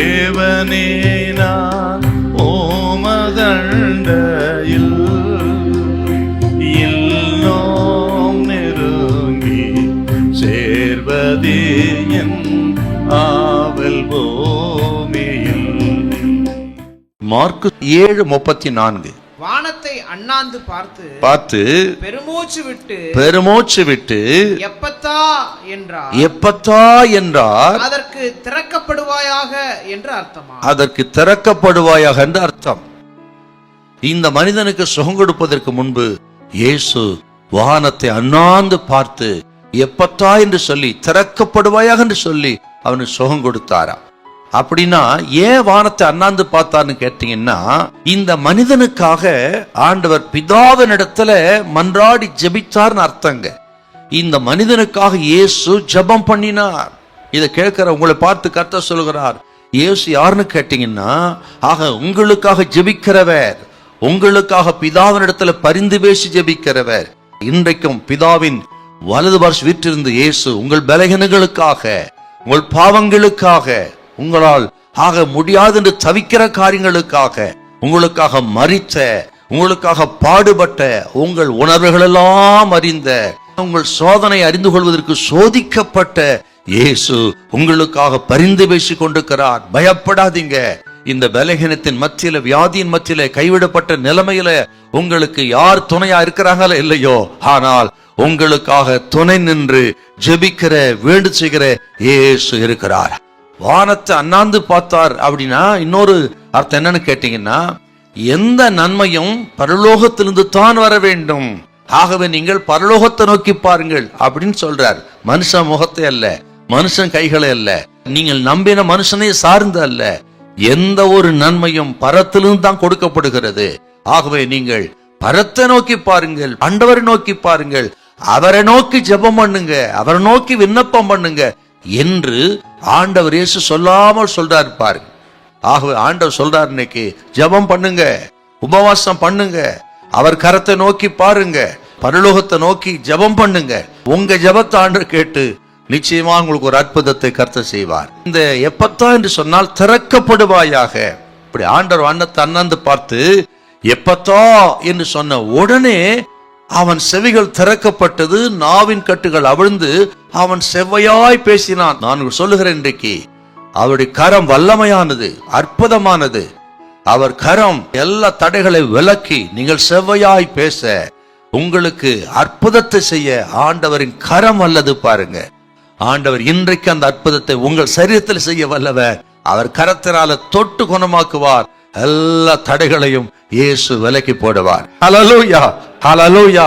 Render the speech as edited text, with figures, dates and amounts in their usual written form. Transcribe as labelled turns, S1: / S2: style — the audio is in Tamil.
S1: தேவனே நான் ஓமதண்டையில் இன்னும் நெருங்கி சேர்வதே என் ஆவல் பூமியில்.
S2: மார்க்கு 7:34.
S3: வானத்தை அண்ணாந்து பார்த்து
S2: பெருமூச்சு விட்டு
S3: எப்பத்தா
S2: என்றார்.
S3: அதற்கு திறக்கப்படுவாயாக என்று அர்த்தமா?
S2: அதற்கு திறக்கப்படுவாயாக என்று அர்த்தம். இந்த மனிதனுக்கு சுகம் கொடுப்பதற்கு முன்பு இயேசு வானத்தை அண்ணாந்து பார்த்து எப்பத்தா என்று சொல்லி திறக்கப்படுவாயாக என்று சொல்லி அவனுக்கு சுகம் கொடுத்தாரா. அப்படின்னா ஏன் வானத்தை அண்ணாந்து பார்த்தான்னு கேட்டீங்கன்னா, இந்த மனிதனுக்காக ஆண்டவர் பிதாவினிடத்துல மன்றாடி ஜெபித்தார்னு அர்த்தங்க. இந்த மனிதனுக்காக இயேசு ஜெபம் பண்ணினார். இதை கேட்கிற உங்களை பார்த்து கர்த்தர் சொல்கிறார், இயேசு யாருன்னு கேட்டீங்கன்னா, ஆக உங்களுக்காக ஜெபிக்கிறவர், உங்களுக்காக பிதாவினிடத்துல பரிந்து பேசி ஜெபிக்கிறவர். இன்றைக்கும் பிதாவின் வலது பார்ஸ் வீற்றிருந்து இயேசு உங்கள் பலகீனங்களுக்காக, உங்கள் பாவங்களுக்காக, உங்களால் ஆக முடியாது என்று தவிக்கிற காரியங்களுக்காக, உங்களுக்காக மரித்த, உங்களுக்காக பாடுபட்ட, உங்கள் உணர்வுகள் எல்லாம் அறிந்த, உங்கள் சோதனை அறிந்து கொள்வதற்கு சோதிக்கப்பட்ட இயேசு உங்களுக்காக பரிந்து பேசி கொண்டிருக்கிறார். பயப்படாதீங்க. இந்த பலகீனத்தின் மத்தியில, வியாதியின் மத்தியில, கைவிடப்பட்ட நிலைமையில உங்களுக்கு யார் துணையா இருக்கிறாங்களோ இல்லையோ, ஆனால் உங்களுக்காக துணை நின்று ஜெபிக்கிற, வேண்டு செய்கிற இயேசு இருக்கிறார். வானத்தை அண்ணாந்து பார்த்தார் அப்படின்னா இன்னொரு அர்த்தம் என்னன்னு கேட்டீங்கன்னா, எந்த நன்மையும் பரலோகத்திலிருந்து தான் வர வேண்டும், ஆகவே நீங்கள் பரலோகத்தை நோக்கி பாருங்கள் அப்படின்னு சொல்றார். மனுஷன் முகத்தை அல்ல, மனுஷன் கைகளை அல்ல, நீங்கள் நம்பின மனுஷனை சார்ந்து அல்ல, எந்த ஒரு நன்மையும் பரத்திலிருந்து தான் கொடுக்கப்படுகிறது. ஆகவே நீங்கள் பரத்தை நோக்கி பாருங்கள், ஆண்டவரை நோக்கி பாருங்கள், அவரை நோக்கி ஜெபம் பண்ணுங்க, அவரை நோக்கி விண்ணப்பம் பண்ணுங்க என்று ஆண்டவர் இயேசு சொல்லாமல் சொல்றாரு பாருங்க. ஆகவே ஆண்டவர் சொல்றாரு, இன்னைக்கு ஜெபம் பண்ணுங்க, உபவாசம் பண்ணுங்க, அவர் கரத்தை நோக்கி பாருங்க, பரலோகத்தை நோக்கி ஜெபம் பண்ணுங்க. உங்க ஜெபத்தை ஆண்டவர் கேட்டு நிச்சயமா உங்களுக்கு ஒரு அற்புதத்தை கர்த்தர் செய்வார். இந்த எப்பத்தா என்று சொன்னால் திறக்கப்படுவாயாக. இப்படி ஆண்டவர் வானத்தை அண்ணாந்து பார்த்து எப்பத்தா என்று சொன்ன உடனே அவன் செவிகள் திறக்கப்பட்டது, நாவின் கட்டுகள் அவிழ்ந்து அவன் செவ்வையாய் பேசினான். நான் சொல்லுகிறேன், இன்றைக்கு அவருடைய கரம் வல்லமையானது, அற்புதமானது. அவர் கரம் எல்லா தடைகளை விலக்கி நீங்கள் செவ்வையாய் பேச, உங்களுக்கு அற்புதத்தை செய்ய ஆண்டவரின் கரம் அல்லது பாருங்க. ஆண்டவர் இன்றைக்கு அந்த அற்புதத்தை உங்கள் சரீரத்தில் செய்ய வல்லவர். அவர் கரத்தினால தொட்டு குணமாக்குவார். எல்லா தடைகளையும் இயேசு விலக்கி போடுவார். ஹல்லேலூயா, ஹல்லேலூயா.